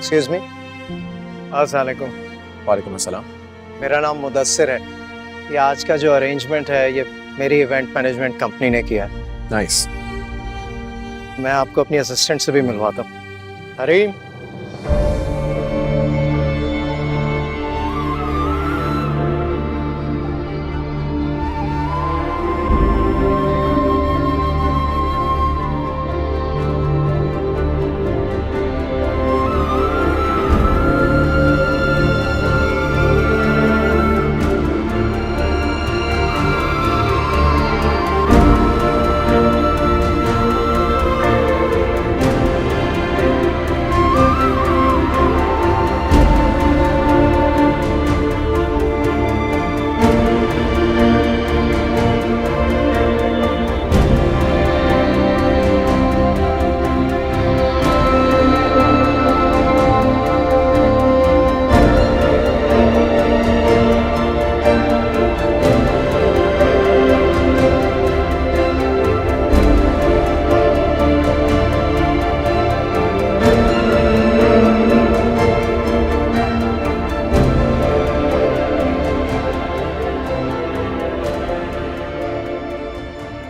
Excuse me. अस्सलाम वालेकुम। वालेकुम अस्सलाम। मेरा नाम मुदस्सिर है। ये आज का जो अरेंजमेंट है ये मेरी इवेंट मैनेजमेंट कंपनी ने किया है। नाइस। मैं आपको अपनी असिस्टेंट से भी मिलवाता हूँ। हरीम।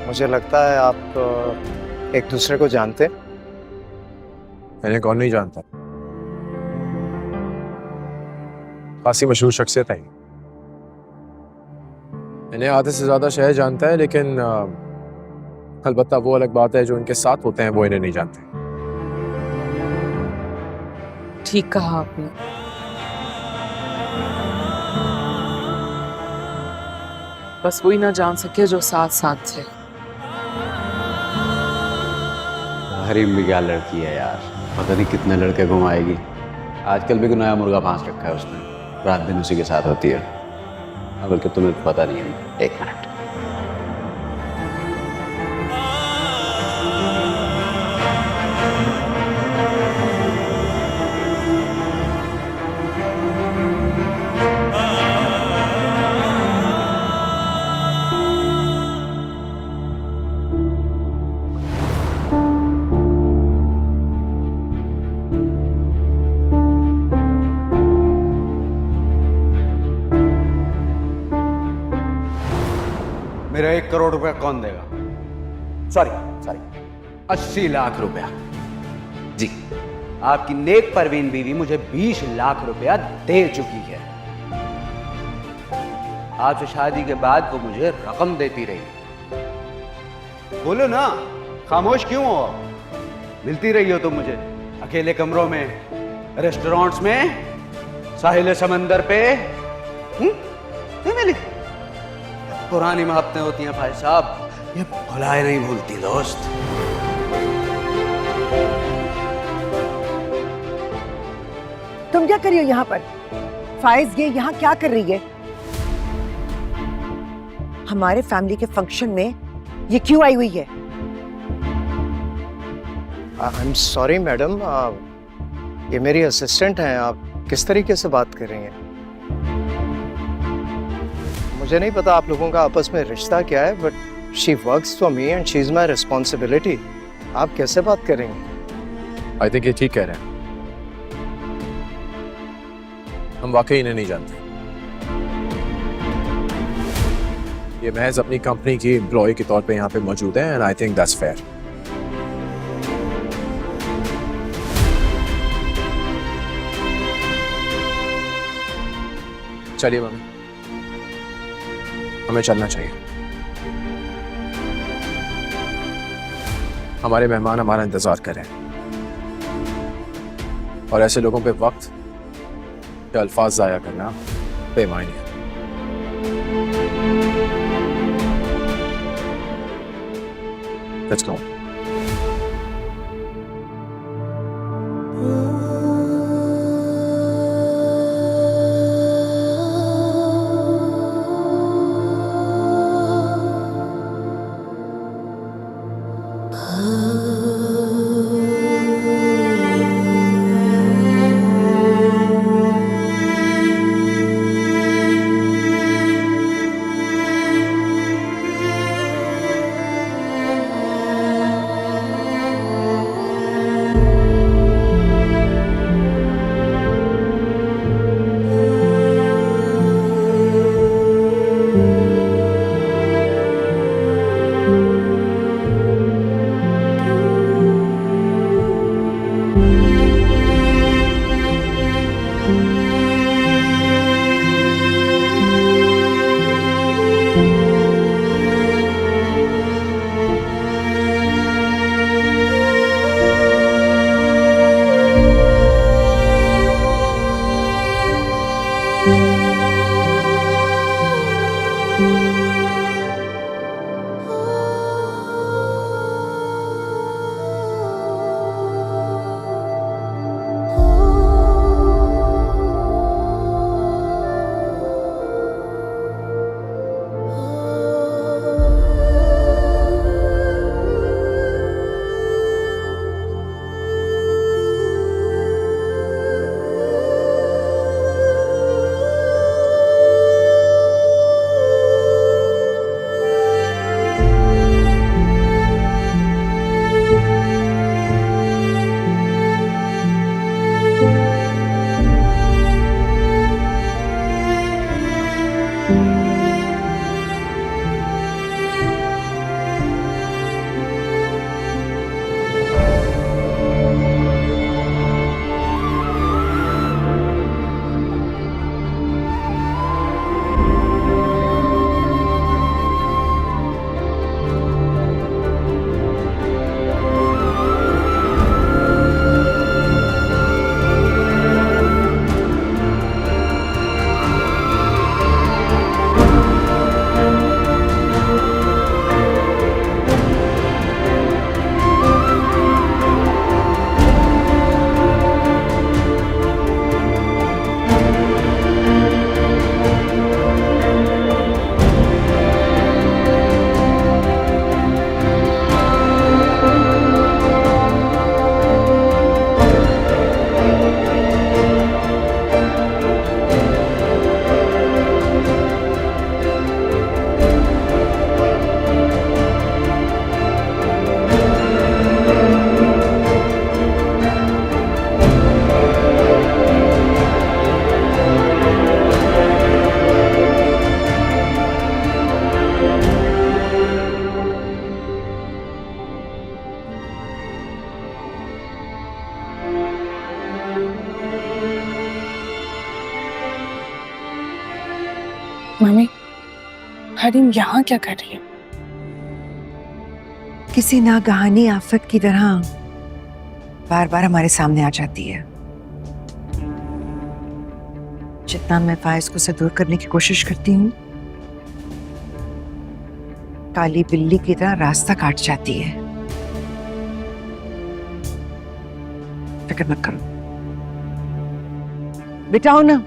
मुझे लगता है आप एक दूसरे को जानते हैं। मैंने कौन नहीं जानता, खासी मशहूर शख्सियत है। मैंने आधे से ज्यादा शहर जानता है, लेकिन अलबत्ता वो अलग बात है जो इनके साथ होते हैं वो इन्हें नहीं जानते। ठीक कहा आपने। बस वही ना जान सके जो साथ साथ थे। हरीम भी क्या लड़की है यार, पता नहीं कितने लड़के घुमाएगी। आजकल भी नया मुर्गा फांस रखा है उसने, रात दिन उसी के साथ होती है। अगर कि तुम्हें पता नहीं है। एक मिनट। मेरा 1 करोड़ रुपया कौन देगा? सॉरी 80 लाख रुपया। जी, आपकी नेक परवीन बीवी मुझे 20 लाख रुपया दे चुकी है। आपसे शादी के बाद वो मुझे रकम देती रही। बोलो ना, खामोश क्यों हो? मिलती रही हो तुम मुझे अकेले कमरों में, रेस्टोरेंट्स में, साहिल समंदर पे। नहीं मिली? पुरानी मोहब्बतें होती हैं भाई साहब, ये भुलाए नहीं भूलती दोस्त। तुम क्या कर रही हो यहाँ पर? फाइज ये यहाँ क्या कर रही है? हमारे फैमिली के फंक्शन में ये क्यों आई हुई है? आई एम सॉरी मैडम, ये मेरी असिस्टेंट हैं। आप किस तरीके से बात कर रही हैं? मुझे नहीं पता आप लोगों का आपस में रिश्ता क्या है, but she works for me and she is my responsibility. आप कैसे बात करेंगे? आई थिंक ये ठीक कह रहे हैं। हम वाकई इन्हें नहीं जानते। ये महज अपनी कंपनी की एम्प्लॉय के तौर पे यहाँ पे मौजूद है, and I think that's fair. चलिए मम्मी, हमें चलना चाहिए। हमारे मेहमान हमारा इंतजार कर रहे हैं, और ऐसे लोगों पे वक्त या अल्फाज जाया करना बेमानी है। Let's go. मम्मी, हरीम यहाँ क्या कर रही है? किसी नागहानी आफत की तरह बार बार हमारे सामने आ जाती है। जितना मैं फायज को उसे दूर करने की कोशिश करती हूँ, काली बिल्ली की तरह रास्ता काट जाती है। फिक्र मत करो, बिठाओ ना।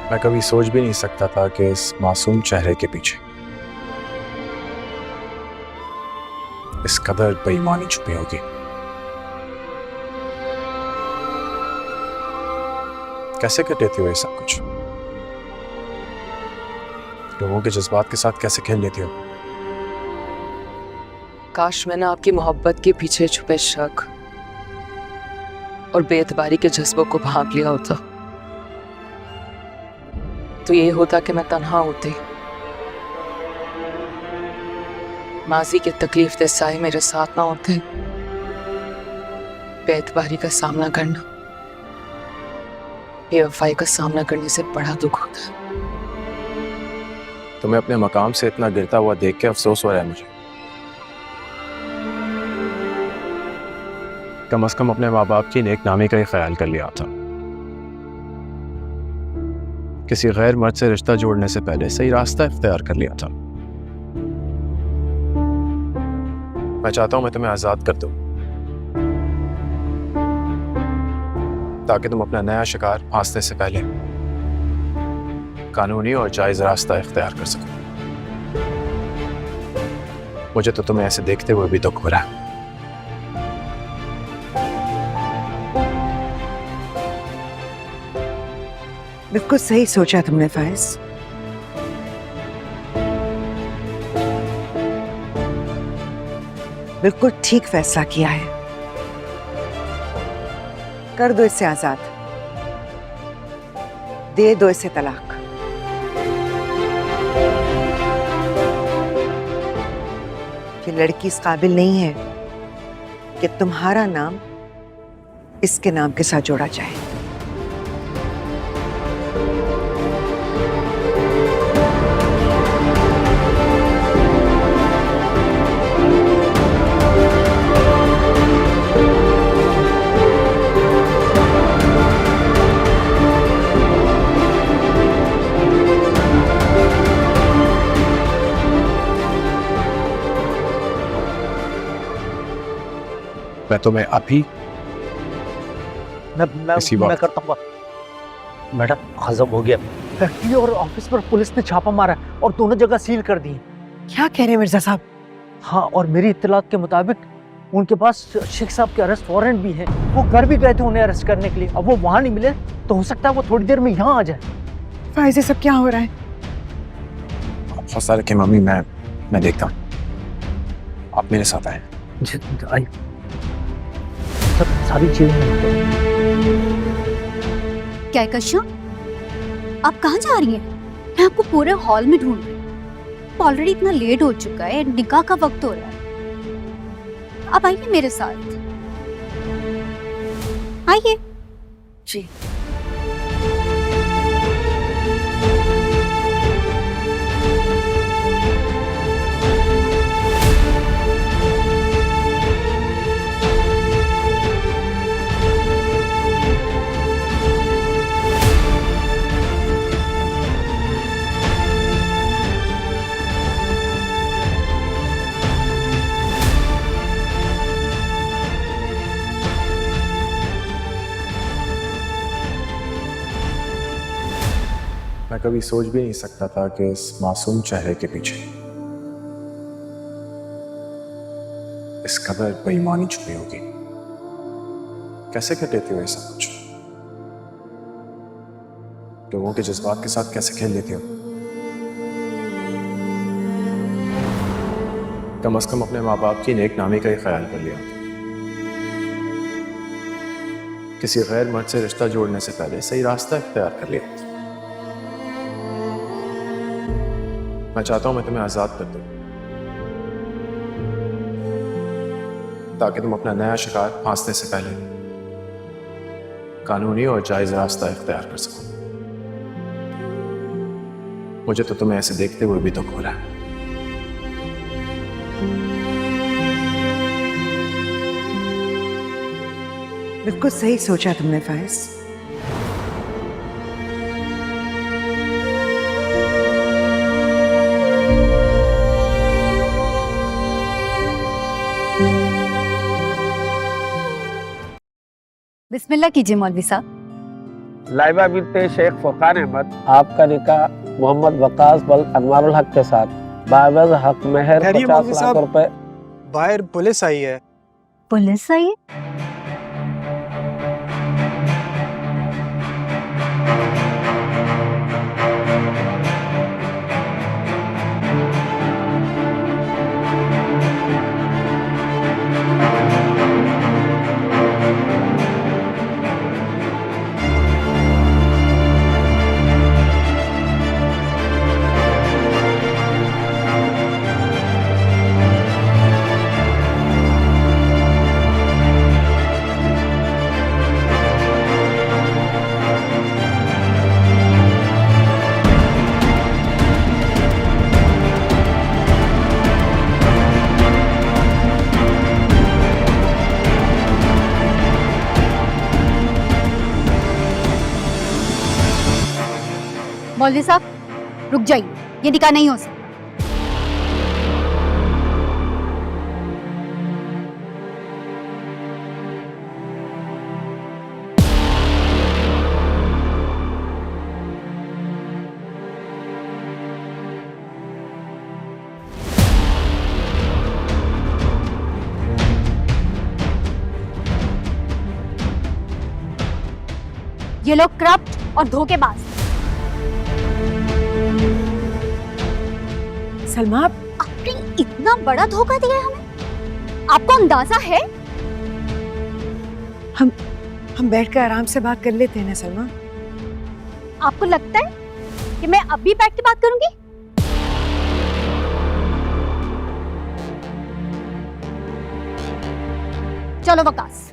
मैं कभी सोच भी नहीं सकता था कि इस मासूम चेहरे के पीछे इस कदर बेईमानी छुपी होगी। कैसे कर लेती हो ये सब कुछ? लोगों के जज्बात के साथ कैसे खेल लेती हो? काश मैंने आपकी मोहब्बत के पीछे छुपे शक और बेएतबारी के जज्बों को भांप लिया होता तो ये होता कि मैं तन्हा होती। माजी के तकलीफ दे साए मेरे साथ ना होते। बेएतबारी का सामना करना, बेवफाई का सामना करने से बड़ा दुख होता है। तुम्हें अपने मकाम से इतना गिरता हुआ देख के अफसोस हो रहा है मुझे। कम से कम अपने माँ बाप की नेक नामी का ही ख्याल कर लिया था। किसी गैर मर्द से रिश्ता जोड़ने से पहले सही रास्ता इख्तियार कर लिया था। मैं चाहता हूं मैं तुम्हें आजाद कर दूं ताकि तुम अपना नया शिकार फांसने से पहले कानूनी और जायज रास्ता इख्तियार कर सको। मुझे तो तुम्हें ऐसे देखते हुए भी दुख हो रहा है। बिल्कुल सही सोचा तुमने फायज। बिल्कुल ठीक फैसला किया है। कर दो इसे आजाद, दे दो इसे तलाक। ये लड़की इस काबिल नहीं है कि तुम्हारा नाम इसके नाम के साथ जोड़ा जाए। मैं तुम्हें अभी मैं करता हूँ। मैडम, हजम हो गया। फैक्ट्री और ऑफिस पर पुलिस ने छापा मारा और दोनों जगह सील कर दी। क्या कह रहे हैं मिर्जा साहब? हाँ, और मेरी इत्तलात के मुताबिक उनके पास शेख साहब के अरेस्ट वारंट भी है। वो घर भी गए थे उन्हें अरेस्ट करने के लिए। अब वो वहां नहीं मिले तो हो सकता है वो थोड़ी देर में यहाँ आ जाए। फायज, ये सब क्या हो रहा है? हौसला रखें मम्मी, मैं देखता हूँ। आप मेरे साथ आए। जी, आइए। सब सारी चीजें क्या कश्यप, आप कहाँ जा रही हैं? मैं आपको पूरे हॉल में ढूंढ रही हूँ। ऑलरेडी इतना लेट हो चुका है, निकाह का वक्त हो रहा है। आप आइए मेरे साथ, आइए। जी। मैं कभी सोच भी नहीं सकता था कि इस मासूम चेहरे के पीछे इस कदर बेईमानी छुपी होगी। कैसे कर लेती हो ऐसा कुछ? लोगों के जज्बात के साथ कैसे खेल लेती हो? कम से कम अपने माँ बाप की नेक नामी का ही ख्याल कर लिया। किसी गैर मर्द से रिश्ता जोड़ने से पहले सही रास्ता इख्तियार कर लिया। मैं चाहता हूं मैं तुम्हें आजाद कर दूं ताकि तुम अपना नया शिकार फांसने से पहले कानूनी और जायज रास्ता इख्तियार कर सको। मुझे तो तुम्हें ऐसे देखते हुए भी दुख हो रहा है। बिल्कुल सही सोचा तुमने फाइज। बिस्मिल्लाह कीजिए मौलवी साहब। लाइबा बिनते शेख फुरकान अहमद, आपका निकाह मोहम्मद वकास बल अनवारुल हक के साथ बावज हक मेहर 50 लाख रुपए। बाहर पुलिस आई है। पुलिस आई है? मौलवी साहब रुक जाइए, ये निकाह नहीं हो सकता। ये लोग करप्ट और धोखेबाज। सलमा, आपने इतना बड़ा धोखा दिया है हमें, आपको अंदाजा है? हम बैठकर आराम से बात कर लेते हैं ना सलमा। आपको लगता है कि मैं अभी बैठ के बात करूंगी? चलो वकास।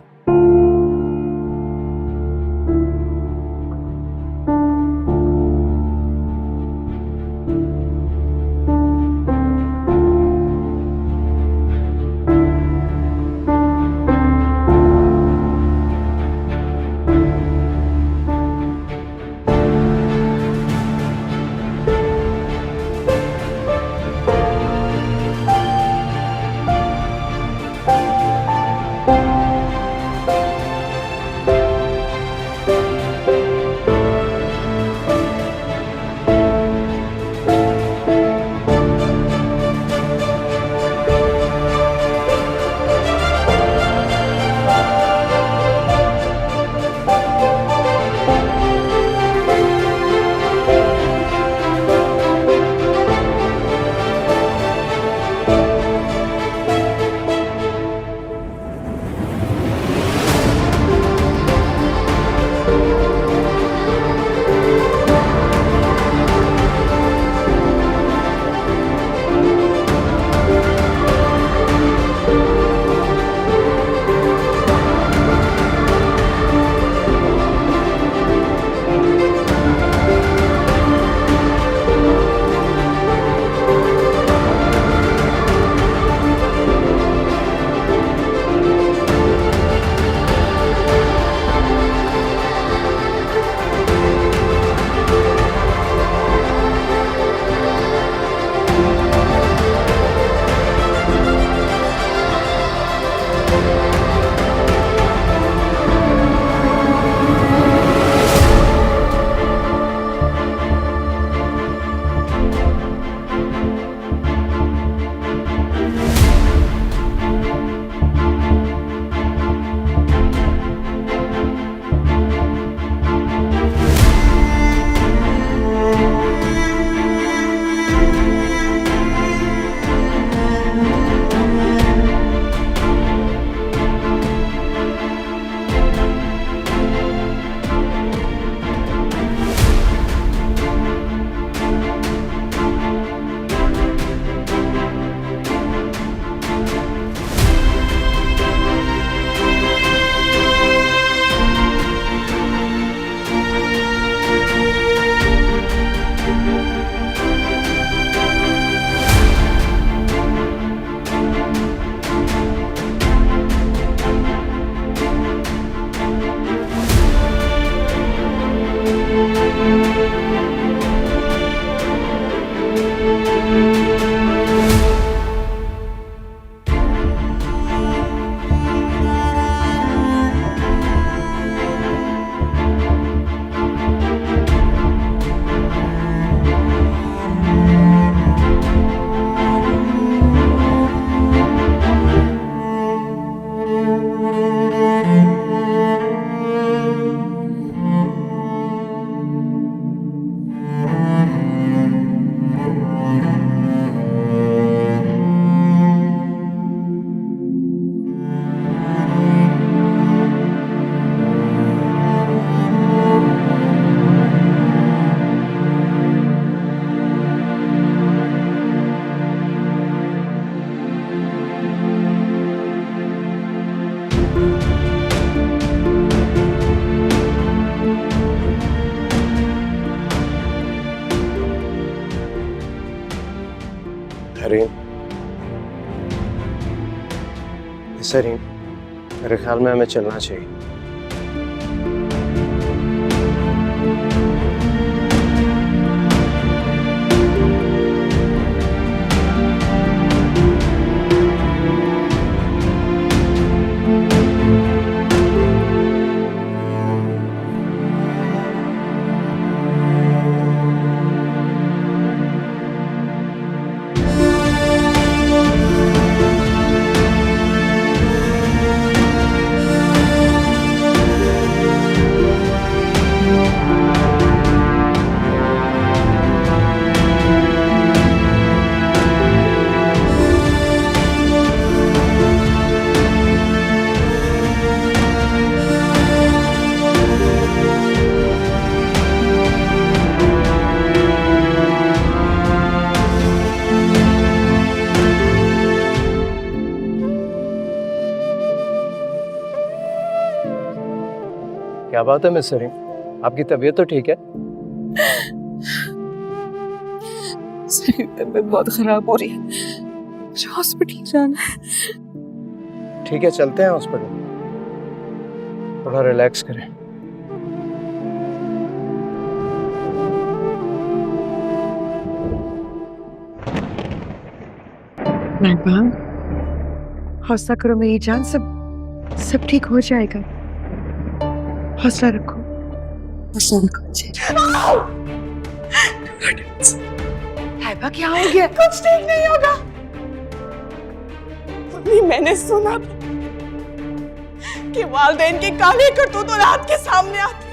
हरीम, हरीम, मेरे ख्याल में हमें चलना चाहिए। क्या बात है मिस सरीम, आपकी तबीयत तो ठीक है? सर तबीयत बहुत खराब हो रही है, मुझे हॉस्पिटल जाना है। ठीक है, चलते हैं हॉस्पिटल, थोड़ा रिलैक्स करें। महबूबा, हौसला करो मेरी जान, सब ठीक हो जाएगा। हौसला रखो, हौसला रखो। हैबा, क्या हो गया? कुछ ठीक नहीं होगा। मम्मी, मैंने सुना था कि वालिदैन की काली करतूत और रात के सामने आती।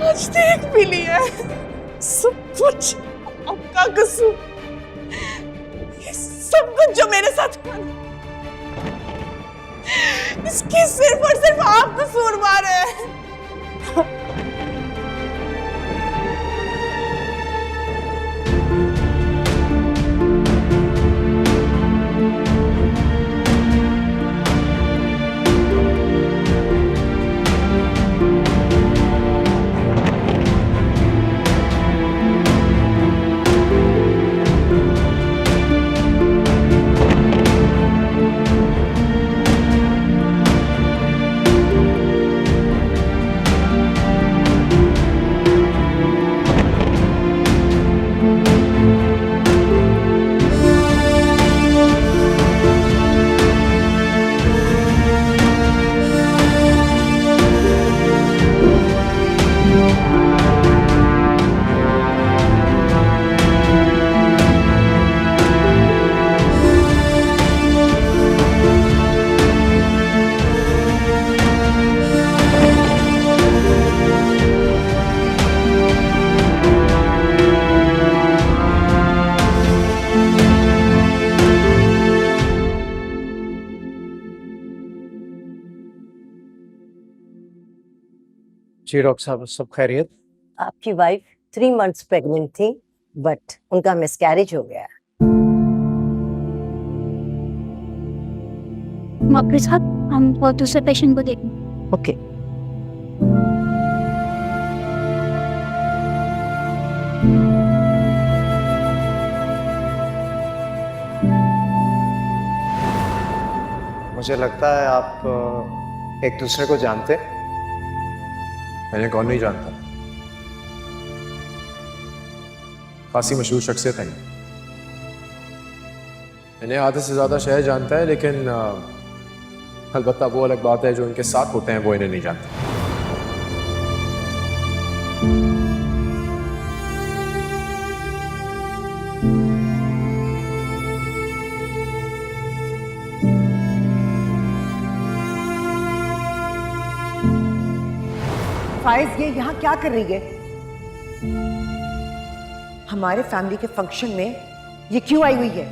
आज देख भी लिया है सब कुछ आपका कसूर। ये सब कुछ जो मेरे साथ हुआ ना, इसकी सिर्फ और सिर्फ आप कसूरवार हैं। जी डॉक्टर साहब, सब खैरियत? आपकी वाइफ 3 मंथ्स प्रेग्नेंट थी, बट उनका मिसकैरेज हो गया। डॉक्टर साहब, हम और दूसरे पेशेंट को देखें। ओके। मुझे लगता है आप एक दूसरे को जानते हैं। मैंने कौन नहीं जानता, खासी मशहूर शख्सियत है। मैंने आधे से ज्यादा शहर जानता है, लेकिन अलबत्ता वो अलग बात है जो इनके साथ होते हैं वो इन्हें नहीं जानते। फाइज, ये यहाँ क्या कर रही है? हमारे फैमिली के फंक्शन में ये क्यों आई हुई है?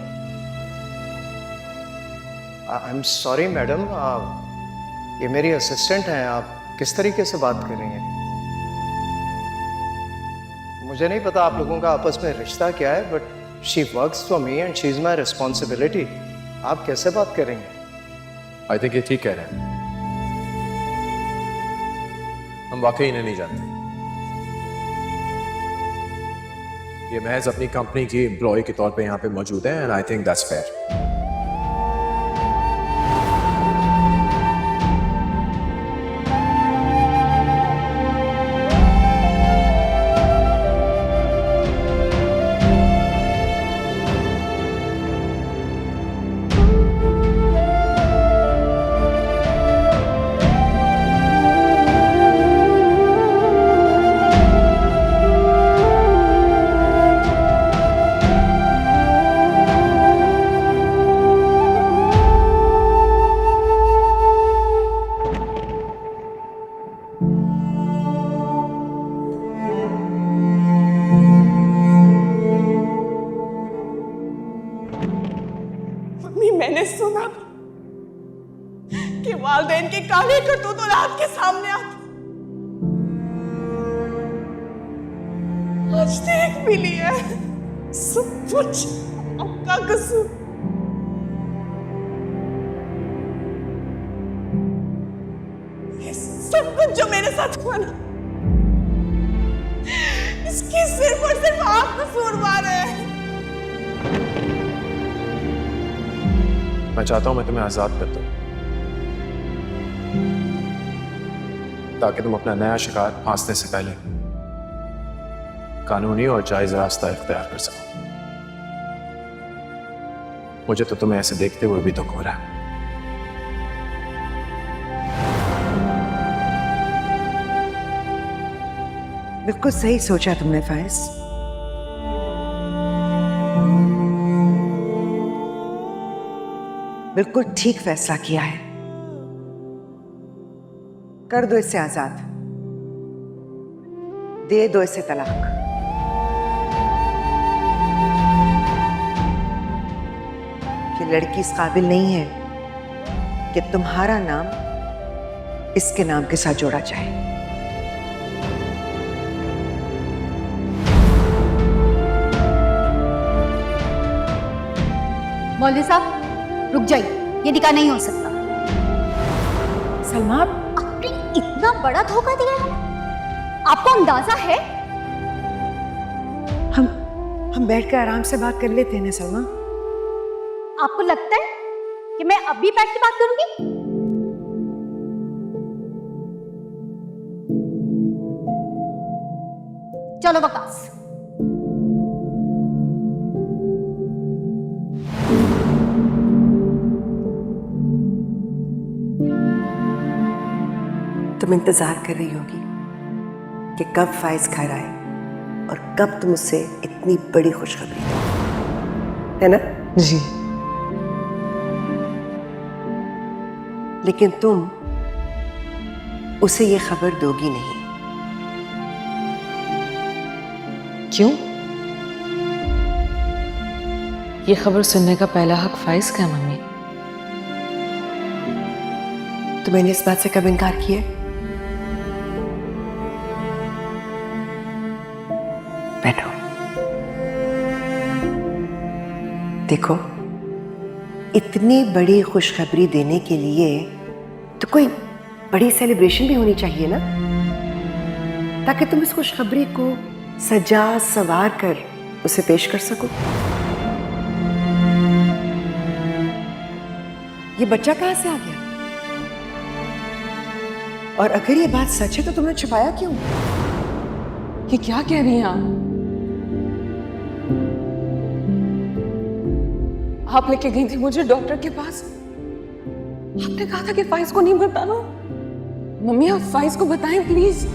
आई एम सॉरी मैडम, ये मेरी असिस्टेंट हैं। आप किस तरीके से बात कर रही हैं? मुझे नहीं पता आप लोगों का आपस में रिश्ता क्या है, but she works for me and she is my responsibility. आप कैसे बात कर रही हैं? आई थिंक ये ठीक कह रहे हैं, हम वाकई इन्हें नहीं जानते। ये महज अपनी कंपनी की एम्प्लॉय के तौर पे यहाँ पे मौजूद है and I think that's fair. Mummy, मैंने सुना कि वालिदैन के काले करतूत औलाद के सामने आते। आज देख भी लिया है सब कुछ आपका कसूर। ये सब कुछ जो मेरे साथ हुआ ना, इसकी सिर्फ और सिर्फ आप कसूरवार हैं। मैं चाहता हूं मैं तुम्हें आजाद कर दूं ताकि तुम अपना नया शिकार फांसने से पहले कानूनी और जायज रास्ता इख्तियार कर सको। मुझे तो तुम्हें ऐसे देखते हुए भी दुख हो रहा है। बिल्कुल सही सोचा तुमने फाइज। बिल्कुल ठीक फैसला किया है। कर दो इसे आजाद, दे दो इसे तलाक। ये लड़की इस काबिल नहीं है कि तुम्हारा नाम इसके नाम के साथ जोड़ा जाए। मौलवी साहब रुक जाइए, ये निकाह नहीं हो सकता। सलमा, आपने इतना बड़ा धोखा दिया है, आपको अंदाजा है? हम बैठकर आराम से बात कर लेते हैं ना सलमा। आपको लगता है कि मैं अभी बैठ के बात करूंगी? चलो वकास। तुम इंतजार कर रही होगी कि कब फाइज घर आए और कब तुम उससे इतनी बड़ी खुशखबरी दो, है ना? जी। लेकिन तुम उसे ये खबर दोगी नहीं। क्यों? ये खबर सुनने का पहला हक फाइज का, मम्मी। तो मैंने इस बात से कब इनकार किया? बैठो। देखो, इतनी बड़ी खुशखबरी देने के लिए तो कोई बड़ी सेलिब्रेशन भी होनी चाहिए ना, ताकि तुम इस खुशखबरी को सजा सवार कर उसे पेश कर सको। ये बच्चा कहां से आ गया? और अगर ये बात सच है तो तुमने छुपाया क्यों? ये क्या कह रही हैं आप? आप लेके गई थी मुझे डॉक्टर के पास। आपने कहा था कि फाइज को नहीं बताना। मम्मी, आप फाइज को बताएं please.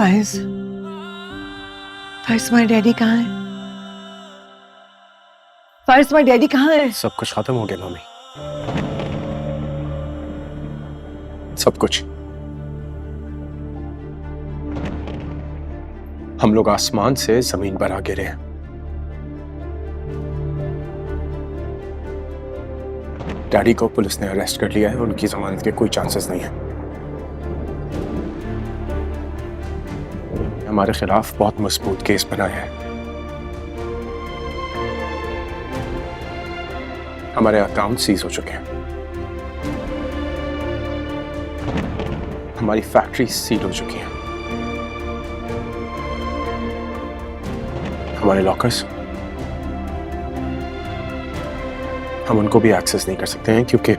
Faez, Faez my daddy कहाँ है? फाइज माय डैडी कहाँ है? सब कुछ खत्म हो गया मम्मी, सब कुछ। हम लोग आसमान से जमीन पर आ गिरे हैं। डैडी को पुलिस ने अरेस्ट कर लिया है, उनकी जमानत के कोई चांसेस नहीं है। हमारे खिलाफ बहुत मजबूत केस बनाया है। हमारे अकाउंट सीज हो चुके हैं, हमारी फैक्ट्री सील हो चुकी है, हमारे लॉकर्स हम उनको भी एक्सेस नहीं कर सकते हैं क्योंकि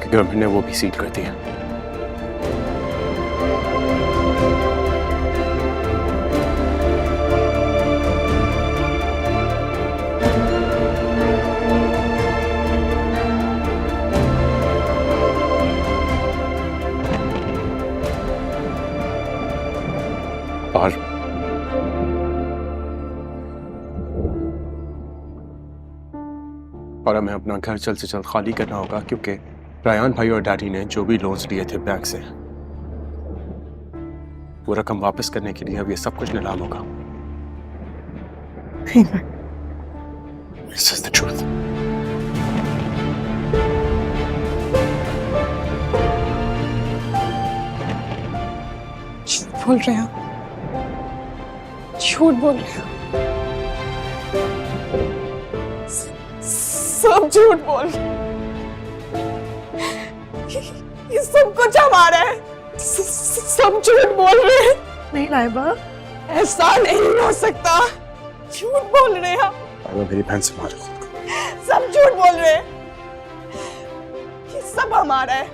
गवर्नमेंट ने वो भी सील कर दिया। और हमें अपना घर जल्द से जल्द खाली करना होगा क्योंकि रायान भाई और डैडी ने जो भी लोन्स लिए थे बैंक से, वो रकम वापस करने के लिए अब ये सब कुछ नीलाम होगा। This is the truth. झूठ बोल रहे हो, झूठ बोल रहे हो, सब झूठ बोल रहे हो। ये सब कुछ हमारा है, सब झूठ बोल रहे हैं। नहीं लाइबा, ऐसा नहीं हो सकता, झूठ बोल रहे हैं। मेरी बहन से मारो खुद को। सब झूठ बोल रहे हैं, ये सब हमारा है।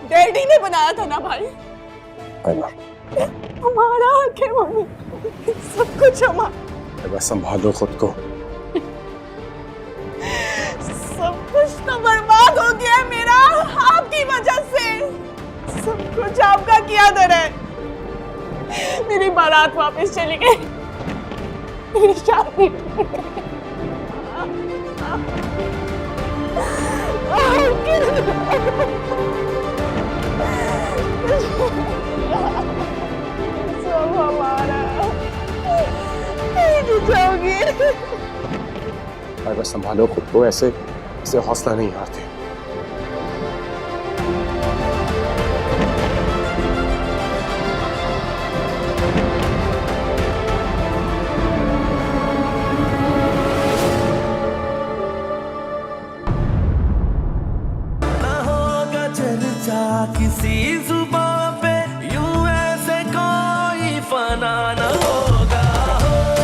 डैडी ने बनाया था ना भाई, हमारा हक है मम्मी, सब कुछ हमारा। बस संभालो खुद को। सब कुछ तो बर्बाद हो गया है मेरा, आपकी वजह से। सब कुछ आपका किया दर है। मेरी बारात वापस चली गई, मेरी शादी सब हमारा। जाओगी बस संभालो खुद को, ऐसे हौसला नहीं हारते। ना होगा चर्चा किसी